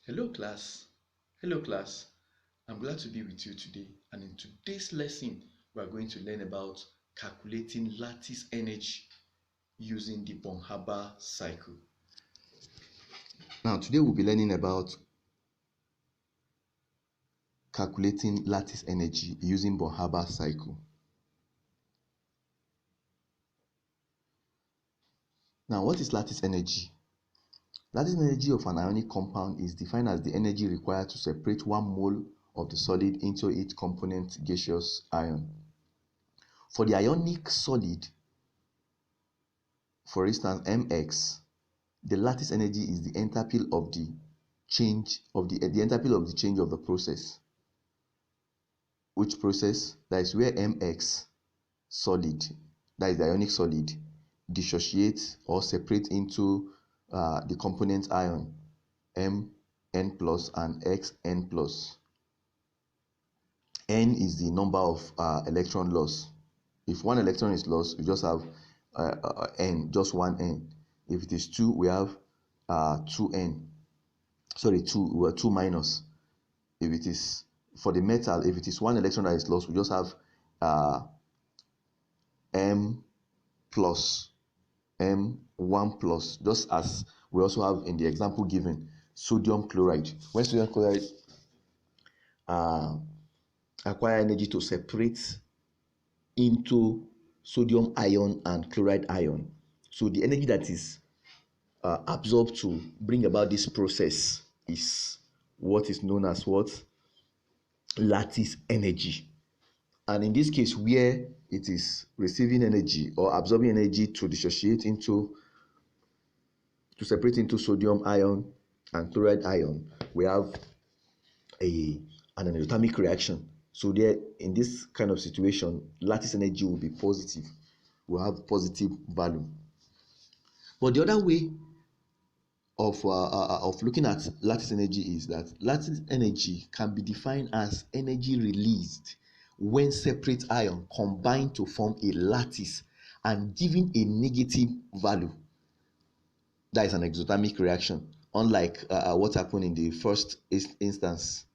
Hello class. Hello class. I'm glad to be with you today, and in today's lesson we are going to learn about calculating lattice energy using the Born-Haber cycle. Now today we'll be learning about calculating lattice energy using Born-Haber cycle. Now what is lattice energy? Lattice energy of an ionic compound is defined as the energy required to separate 1 mole of the solid into its component gaseous ion. For the ionic solid, for instance mx, the lattice energy is the enthalpy of the change of the enthalpy of the change of the process. Which process? That is where mx solid, that is the ionic solid, dissociates or separates into the component ion Mn plus and Xn plus. N is the number of electron loss. If 1 electron is lost, we just have N, just 1 N. If it is 2, we have 2N. Sorry, 2 minus. If it is for the metal, if it is 1 electron that is lost, we just have M plus, M1 plus, just as we also have in the example given, sodium chloride. When sodium chloride acquire energy to separate into sodium ion and chloride ion, so the energy that is absorbed to bring about this process is what is known as what? Lattice energy. And in this case, where it is receiving energy or absorbing energy to dissociate into, to separate into sodium ion and chloride ion, we have an endothermic reaction. So there, in this kind of situation, lattice energy will be positive, will have positive value. But the other way of looking at lattice energy is that lattice energy can be defined as energy released when separate ions combine to form a lattice and giving a negative value. That is an exothermic reaction, unlike what happened in the first instance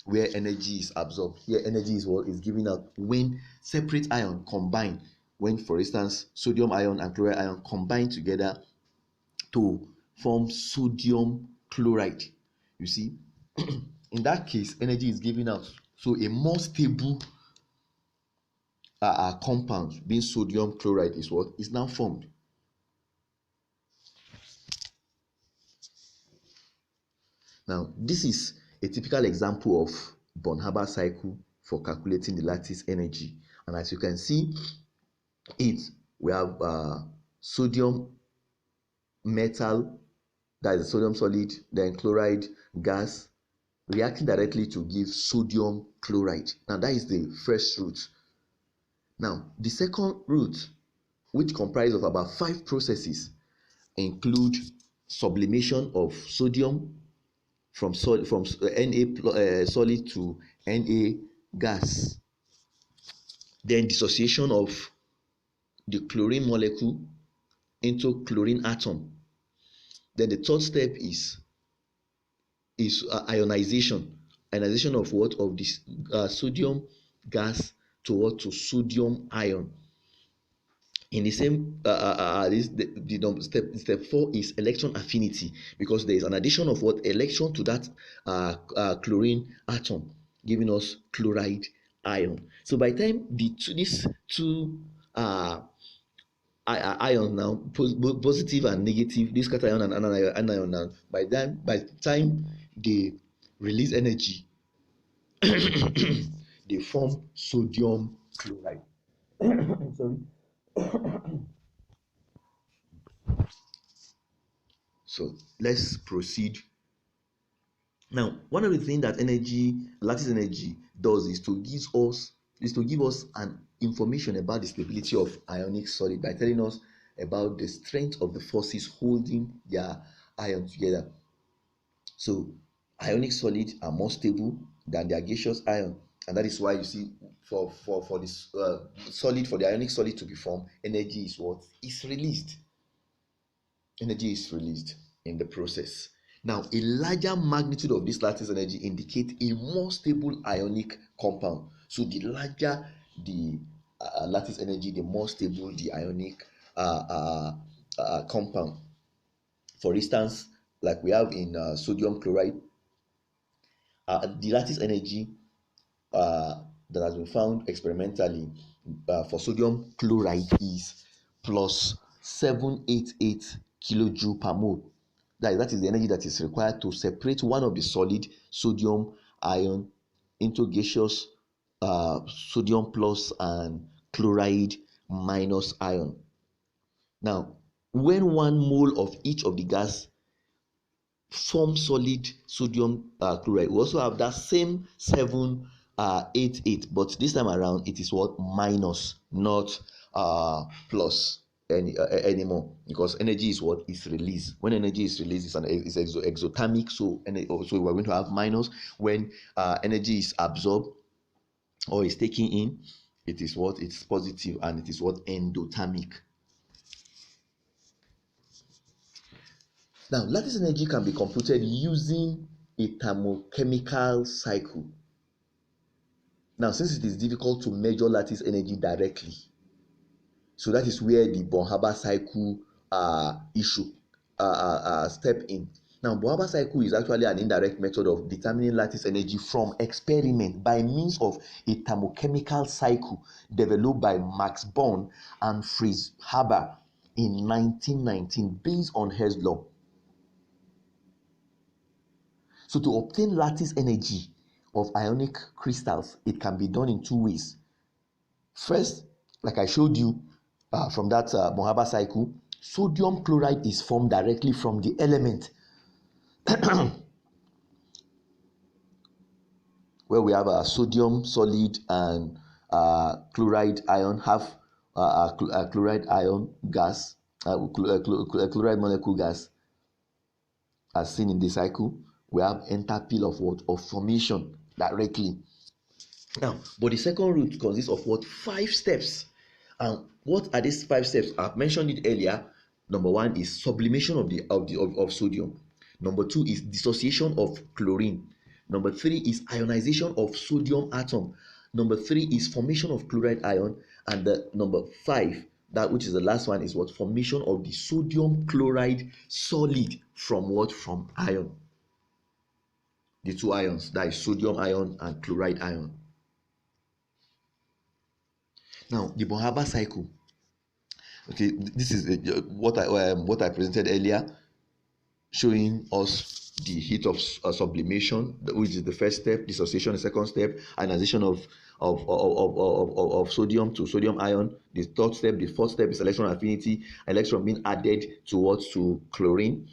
where energy is absorbed. Here energy is what is given out when separate ions combine, when for instance sodium ion and chloride ion combine together to form sodium chloride. You see, in that case energy is given out, so a more stable compound being sodium chloride is what is now formed. Now this is a typical example of Born-Haber cycle for calculating the lattice energy, and as you can see we have sodium metal, that is sodium solid, then chloride gas reacting directly to give sodium chloride. Now that is the first route. Now the second route, which comprises of about 5 processes, include sublimation of sodium from Na solid to Na gas, then dissociation of the chlorine molecule into chlorine atom. Then the third step is ionization of what? Of this sodium gas to what? To sodium ion. In the same step 4 is electron affinity, because there is an addition of what? Electron to that chlorine atom, giving us chloride ion. So by the time these two ion now, both positive and negative, this cation and anion now, by the time they release energy they form sodium chloride. Sorry. So let's proceed. Now one of the things that lattice energy does is to give us an information about the stability of ionic solid by telling us about the strength of the forces holding their ion together. So ionic solids are more stable than their gaseous ion, and that is why you see for this solid, for the ionic solid to be formed, energy is released in the process. Now, a larger magnitude of this lattice energy indicates a more stable ionic compound. So the larger the lattice energy, the more stable the ionic compound. For instance, like we have in sodium chloride, the lattice energy that has been found experimentally for sodium chloride is plus 788 kilojoule per mole. That is the energy that is required to separate one of the solid sodium ion into gaseous sodium plus and chloride minus ion. Now, when 1 mole of each of the gas form solid sodium chloride, we also have that same 788, but this time around it is what? Minus, not plus anymore, because energy is what is released. When energy is released, it's exothermic, so we're going to have minus. When energy is absorbed or is taken in, it is what? It's positive, and it is what? Endothermic. Now, lattice energy can be computed using a thermochemical cycle. Now, since it is difficult to measure lattice energy directly, so that is where the Born-Haber cycle issue step in. Now, Born-Haber cycle is actually an indirect method of determining lattice energy from experiment by means of a thermochemical cycle developed by Max Born and Fritz Haber in 1919 based on Hertz's law. So to obtain lattice energy of ionic crystals, it can be done in two ways. First, like I showed you from that Born-Haber cycle, sodium chloride is formed directly from the element where we have a sodium solid and chloride ion, have chloride ion gas, chloride molecule gas, as seen in the cycle. We have enthalpy of what? Of formation directly. Now, but the second route consists of what? 5 steps. And what are these 5 steps? I've mentioned it earlier. Number 1 is sublimation of sodium. Number 2 is dissociation of chlorine. Number 3 is ionization of sodium atom. Number 3 is formation of chloride ion. And the number 5, that which is the last one, is what? Formation of the sodium chloride solid from what? From ion. The 2 ions, that is sodium ion and chloride ion. Now, the Born-Haber cycle. Okay, this is what I presented earlier, showing us the heat of sublimation, which is the first step, dissociation, the second step, ionization of sodium to sodium ion. The third step, the fourth step is electron affinity, electron being added to chlorine,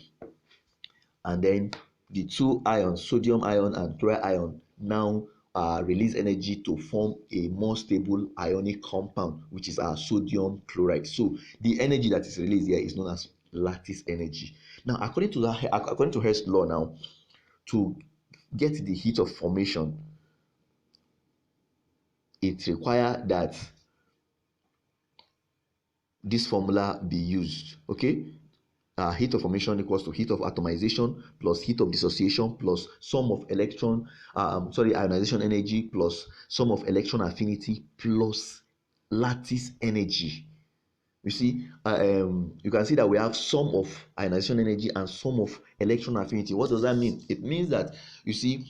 and then the 2 ions, sodium ion and chloride ion, now release energy to form a more stable ionic compound, which is our sodium chloride. So the energy that is released here is known as lattice energy. Now, according to Hertz's law, now to get the heat of formation, it requires that this formula be used. Okay, heat of formation equals to heat of atomization plus heat of dissociation plus sum of ionization energy plus sum of electron affinity plus lattice energy. You see, you can see that we have sum of ionization energy and sum of electron affinity. What does that mean? It means that, you see,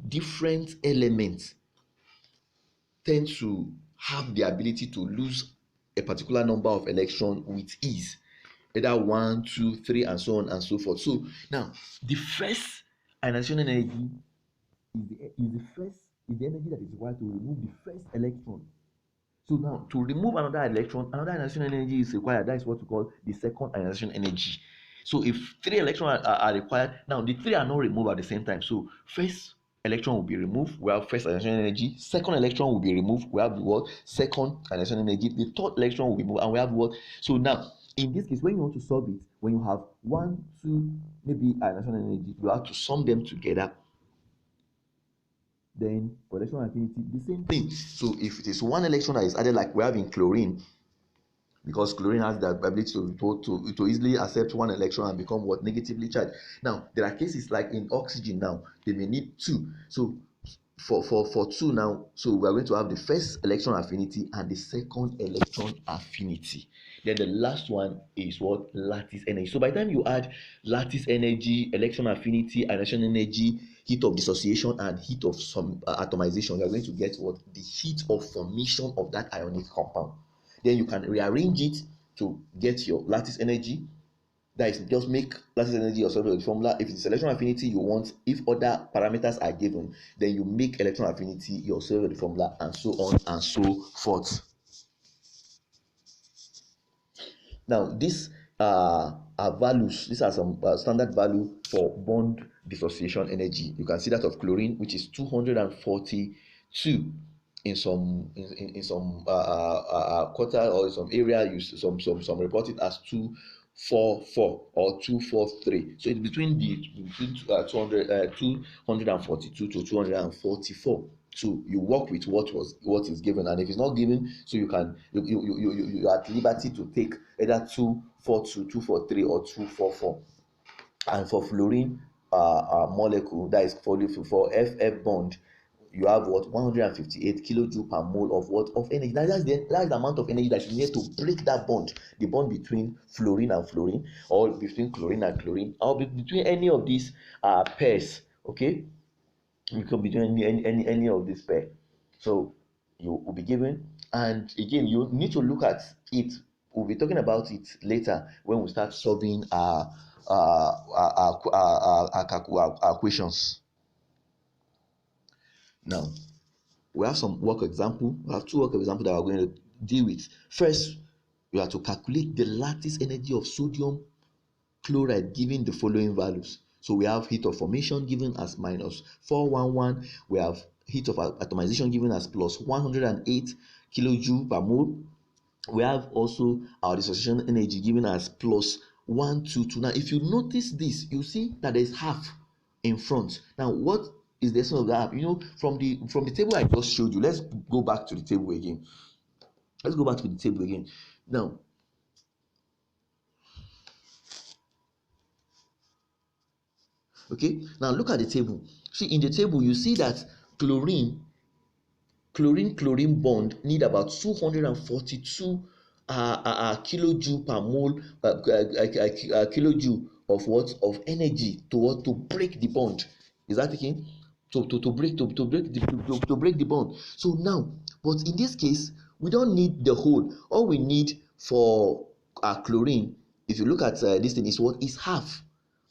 different elements tend to have the ability to lose a particular number of electrons with ease, either 1, 2, 3, and so on and so forth. So now the first ionization energy is the energy that is required to remove the first electron. So now to remove another electron, another ionization energy is required. That is what we call the second ionization energy. So if 3 electrons are required, now the 3 are not removed at the same time. So first electron will be removed, we have first ionization energy. Second electron will be removed, we have what? Second ionization energy. The third electron will be moved, and we have what? So now in this case, when you want to solve it, when you have 1, 2, maybe ionization energy, you have to sum them together. Then for electron affinity, the same thing. So if it is 1 electron that is added, like we have in chlorine, because chlorine has the ability to easily accept one electron and become what, negatively charged. Now there are cases like in oxygen. Now they may need two. So for two now, so we are going to have the first electron affinity and the second electron affinity. Then the last one is what, lattice energy. So by the time you add lattice energy, electron affinity, ionization energy, heat of dissociation, and heat of some atomization, you are going to get what, the heat of formation of that ionic compound. Then you can rearrange it to get your lattice energy. That is, just make lattice energy yourself with the formula. If it's electron affinity you want, if other parameters are given, then you make electron affinity yourself with the formula, and so on and so forth. Now these are values. These are some standard value for bond dissociation energy. You can see that of chlorine, which is 242. In some quarter or in some area, you some report it as 244 or 243. So it's between 242 to 244. So you work with what is given, and if it's not given, so you are at liberty to take either 242, 243, or 244. And for fluorine molecule, that is for FF bond, you have what, 158 kilojoule per mole of what, of energy. That's the amount of energy that you need to break that bond, the bond between fluorine and fluorine, or between chlorine and chlorine, or between any of these pairs. Okay, you can be doing any of this pair. So you will be given, and again you need to look at it. We'll be talking about it later when we start solving our questions. Now we have some work example. We have two work examples that we're going to deal with. First, we have to calculate the lattice energy of sodium chloride given the following values. So we have heat of formation given as minus 411. We have heat of atomization given as plus 108 kilojoule per mole. We have also our dissociation energy given as plus 122. Now if you notice this, you see that there is half in front. Now what is the essence of that? From the table I just showed you, let's go back to the table again. Now okay, now look at the table. See, in the table you see that chlorine bond need about 242 kilojoule per mole, kilojoule of what, of energy to break the bond. Is that okay? To break the bond. So now, but in this case we don't need the whole. All we need for chlorine, if you look at this thing, is what, is half,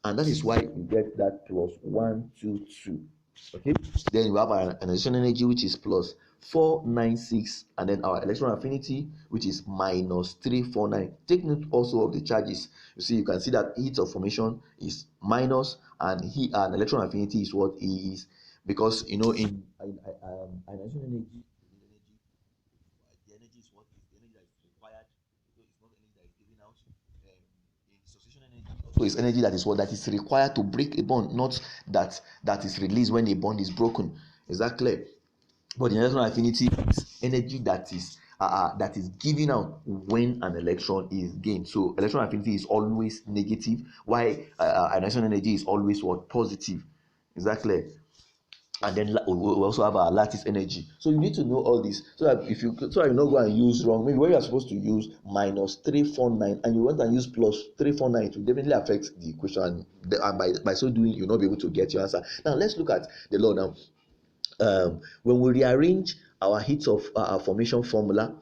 and that is why you get that plus 122. Okay, then we have our ionization energy, which is plus 496, and then our electron affinity, which is minus 349. Take note also of the charges. You see, you can see that heat of formation is minus, and electron affinity is what is, because in ionization energy, the energy is what is the energy that is required. So it's not energy that is given out. In dissociation energy also is energy that is what, that is required to break a bond, not that is released when a bond is broken. Is that clear? But the electron affinity is energy that is given out when an electron is gained. So electron affinity is always negative, while ionization energy is always what, positive. Is that clear? And then we also have our lattice energy. So you need to know all this, so that you not go and use wrong. Maybe when you are supposed to use minus 349 and you want to use plus 349, it will definitely affect the equation, and by so doing you'll not be able to get your answer. Now let's look at the law. Now when we rearrange our heat of formation formula,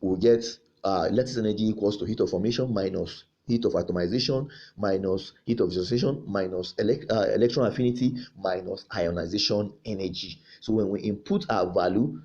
we'll get lattice energy equals to heat of formation minus heat of atomization minus heat of dissociation minus electron affinity minus ionization energy. So when we input our value,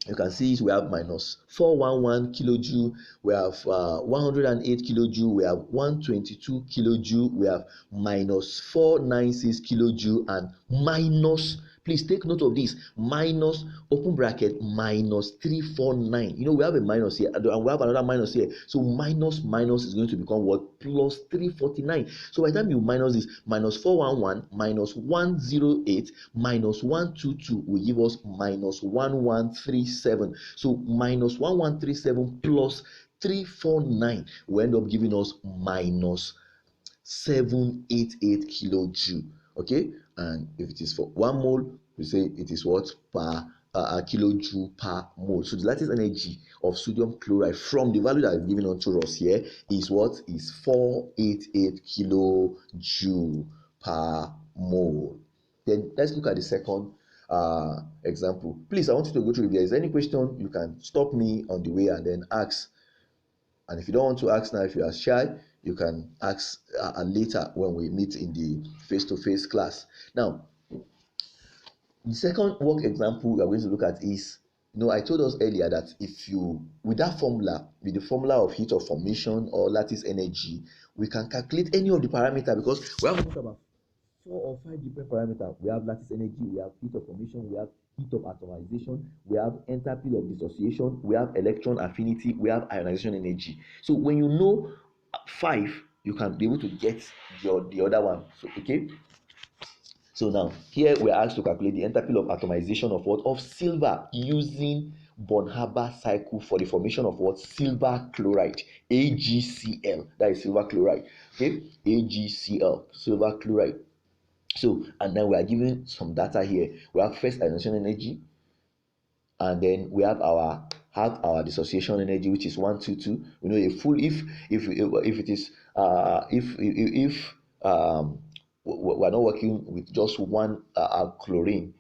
you can see we have minus 411 kilojoule, we have 108 kilojoule, we have 122 kilojoule, we have minus 496 kilojoule, and minus, please take note of this, minus, open bracket, minus 349. We have a minus here and we have another minus here, so minus is going to become what, plus 349. So by the time you minus this, minus 411 minus 108 minus 122 will give us minus 1137. So minus 1137 plus 349 will end up giving us minus 788 kilojoule. Okay, and if it is for 1 mole, we say it is what per kilojoule per mole. So the lattice energy of sodium chloride from the value that is given unto us here is what is 488 kilojoule per mole. Then let's look at the second example. Please, I want you to go through. If there is any question, you can stop me on the way and then ask. And if you don't want to ask now, if you are shy, you can ask later when we meet in the face-to-face class. Now, the second work example we are going to look at is, I told us earlier that if you, with that formula, with the formula of heat of formation or lattice energy, we can calculate any of the parameters, because we have about 4 or 5 different parameters. We have lattice energy, we have heat of formation, we have heat of atomization, we have enthalpy of dissociation, we have electron affinity, we have ionization energy. So when you know 5, you can be able to get the other one. So okay. So now here we are asked to calculate the enthalpy of atomization of what? Of silver, using Born-Haber cycle for the formation of what? Silver chloride, AgCl. That is silver chloride. Okay, AgCl, silver chloride. So, and then we are given some data here. We have first ionization energy, and then we have our dissociation energy, which is 122. We know a full if it is if we're not working with just one chlorine.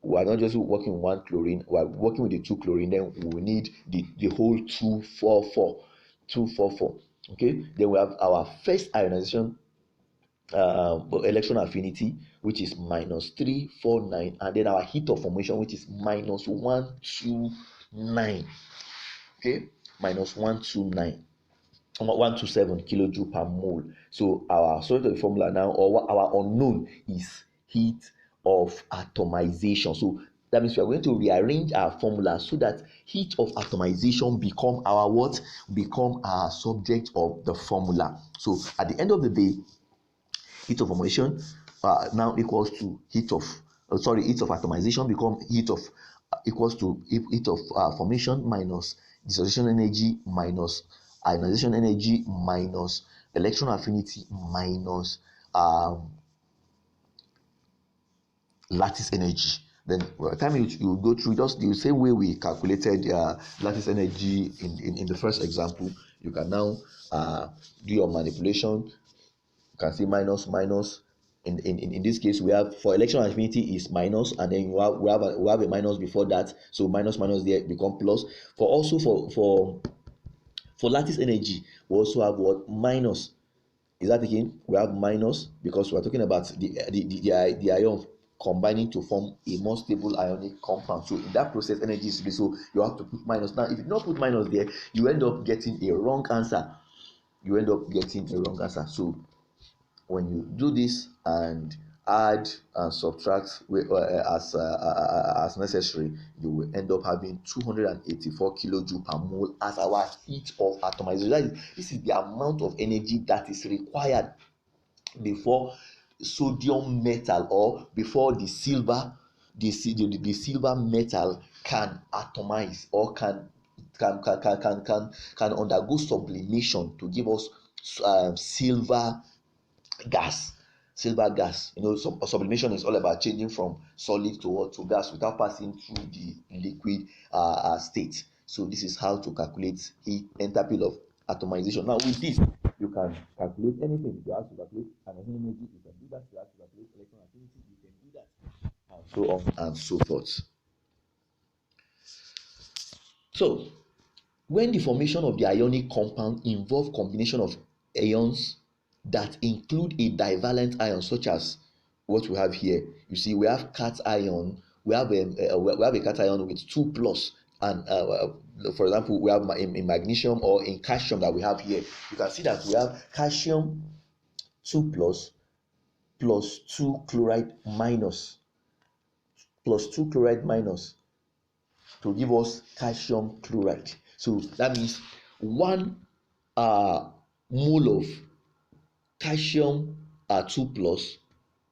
We are not just working with one chlorine. We are working with the 2 chlorine. Then we need the whole 244. Okay. Then we have our first ionization electron affinity, which is minus 349, and then our heat of formation, which is minus 129. Okay, minus 127 kilojoule per mole. So our sort of formula now, or our unknown, is heat of atomization. So that means we are going to rearrange our formula so that heat of atomization become our what? Become our subject of the formula. So at the end of the day, heat of formation now equals to heat of heat of atomization become heat of equals to heat of formation minus dissociation energy minus ionization energy minus electron affinity minus lattice energy. Then by the time you go through just the same way we calculated lattice energy in the first example, you can now do your manipulation. You can see minus. In this case, we have for electron affinity is minus, and then we have a minus before that, so minus there become plus. For lattice energy, we also have what? Minus. Is that again? We have minus because we are talking about the ion combining to form a more stable ionic compound. So in that process, energy is released, so you have to put minus. Now if you don't put minus there, you end up getting a wrong answer. So when you do this and add and subtract as necessary, you will end up having 284 kilojoule per mole as our heat of atomization. This is the amount of energy that is required before sodium metal, or before the silver metal can atomize, or can undergo sublimation to give us silver gas. Sublimation is all about changing from solid to gas without passing through the liquid state. So this is how to calculate the enthalpy of atomization. Now with this, you can calculate anything. If you have to calculate ionization energy, you can do that. If you have to calculate electron affinity, you can do that, and so on and so forth. So when the formation of the ionic compound involve combination of ions that include a divalent ion, such as what we have here. You see, we have cation. We have a cation with 2 plus, and for example, we have in magnesium or in calcium that we have here. You can see that we have calcium 2 plus 2 chloride minus to give us calcium chloride. So that means 1 mole of calcium 2 plus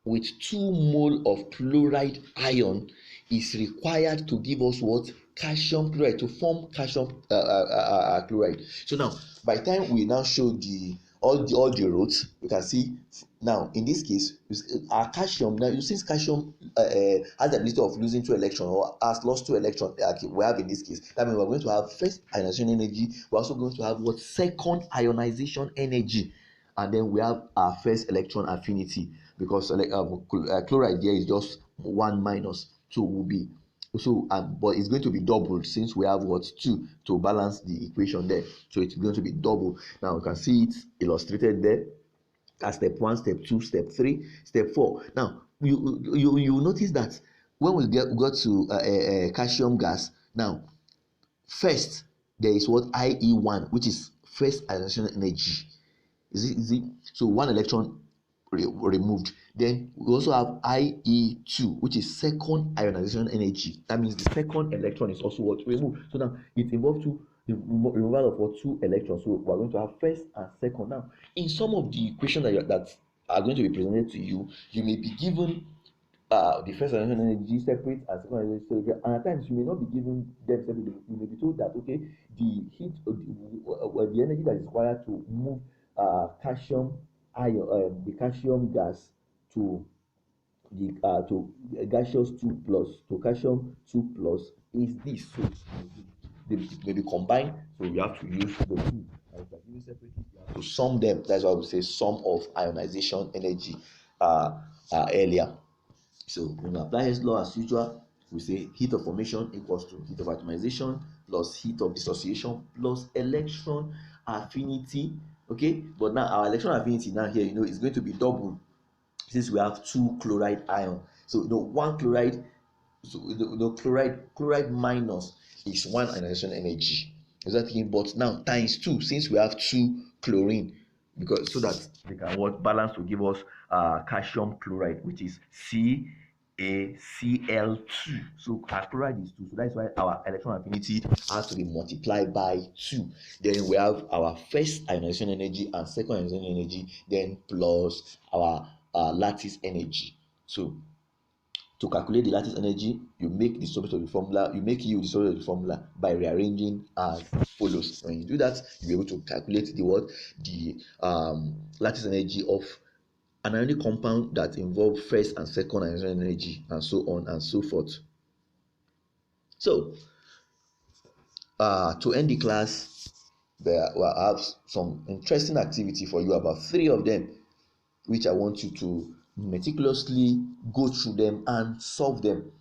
with 2 mole of chloride ion is required to give us what? calcium chloride to form calcium chloride. So now by the time we now show the all the roads, we can see now in this case our calcium, now since calcium has the ability of losing 2 electrons or has lost 2 electrons like we have in this case, that means we're going to have first ionization energy, we're also going to have what, second ionization energy, and then we have our first electron affinity, because chloride there is just 1 minus, so will be so but it's going to be doubled since we have what, 2 to balance the equation there, so it's going to be double. Now you can see it illustrated there as step 1, step 2, step 3, step 4. Now you notice that when we got to calcium gas, now first there is what, IE1, which is first ionization energy. Is it so 1 electron removed. Then we also have IE2, which is second ionization energy. That means the second electron is also what, removed. So now it involves the removal of what, 2 electrons. So we're going to have first and second. Now in some of the equations that are going to be presented to you, you may be given the first ionization energy separate and second ionization separate, and at times you may not be given them separate. You may be told that okay, the heat the energy that is required to move calcium ion the calcium gas to the to gaseous 2 plus to calcium 2 plus is this. So they may be combined, so you have to use the two. And if you are given separately, you have to sum them. That's why we say sum of ionization energy earlier. So when we apply Hess law as usual, we say heat of formation equals to heat of atomization plus heat of dissociation plus electron affinity. Okay, but now our electron affinity now here, is going to be double since we have 2 chloride ion. So one chloride, so chloride minus is 1 ionization energy. Is that thing? But now times 2 since we have 2 chlorine, because so that they can what, balance to give us calcium chloride, which is CaCl2. So our chloride is 2, so that's why our electron affinity has to be multiplied by 2. Then we have our first ionization energy and second ionization energy, then plus our lattice energy. So to calculate the lattice energy, you make the subset of the formula, you make U the subset of the formula by rearranging as follows. When you do that, you'll be able to calculate the lattice energy of an ionic compound that involve first and second ionization energy, and so on and so forth. So to end the class, I have some interesting activity for you, about 3 of them, which I want you to meticulously go through them and solve them.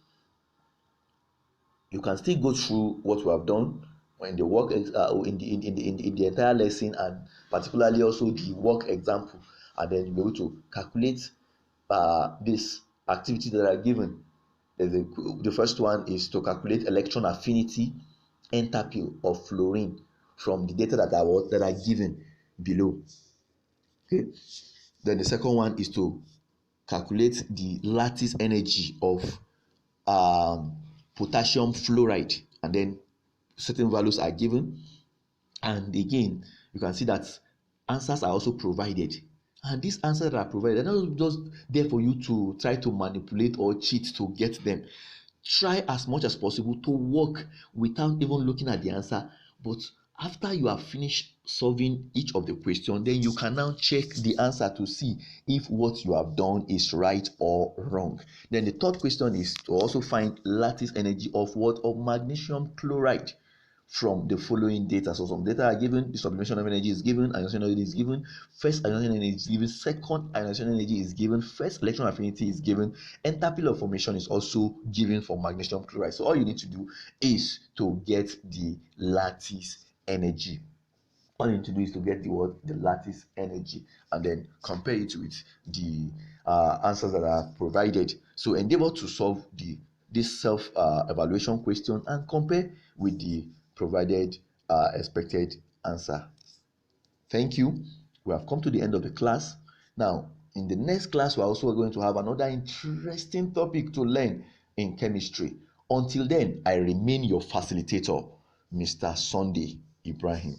You can still go through what we have done in the work in the entire lesson, and particularly also the work example, and then you'll be able to calculate this activity that are given. The first one is to calculate electron affinity enthalpy of fluorine from the data that are given below. Okay. Then the second one is to calculate the lattice energy of potassium fluoride, and then certain values are given, and again you can see that answers are also provided, and these answers that are provided are not just there for you to try to manipulate or cheat to get them. Try as much as possible to work without even looking at the answer, but after you have finished solving each of the questions, then you can now check the answer to see if what you have done is right or wrong. Then the third question is to also find lattice energy of what, of magnesium chloride from the following data. So some data are given, the sublimation of energy is given, ionization energy is given, first ionization energy is given, second ionization energy is given, first electron affinity is given, enthalpy of formation is also given for magnesium chloride. So all you need to do is to get the lattice energy. All you need to do is to get the lattice energy, and then compare it with the answers that are provided. So endeavor to solve this self evaluation question and compare with the provided expected answer. Thank you. We have come to the end of the class. Now in the next class, we're also going to have another interesting topic to learn in chemistry. Until then, I remain your facilitator, Mr. Sunday Ibrahim.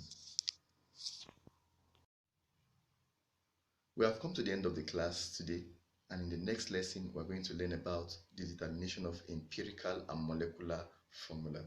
We have come to the end of the class today, and in the next lesson we're going to learn about the determination of empirical and molecular formula.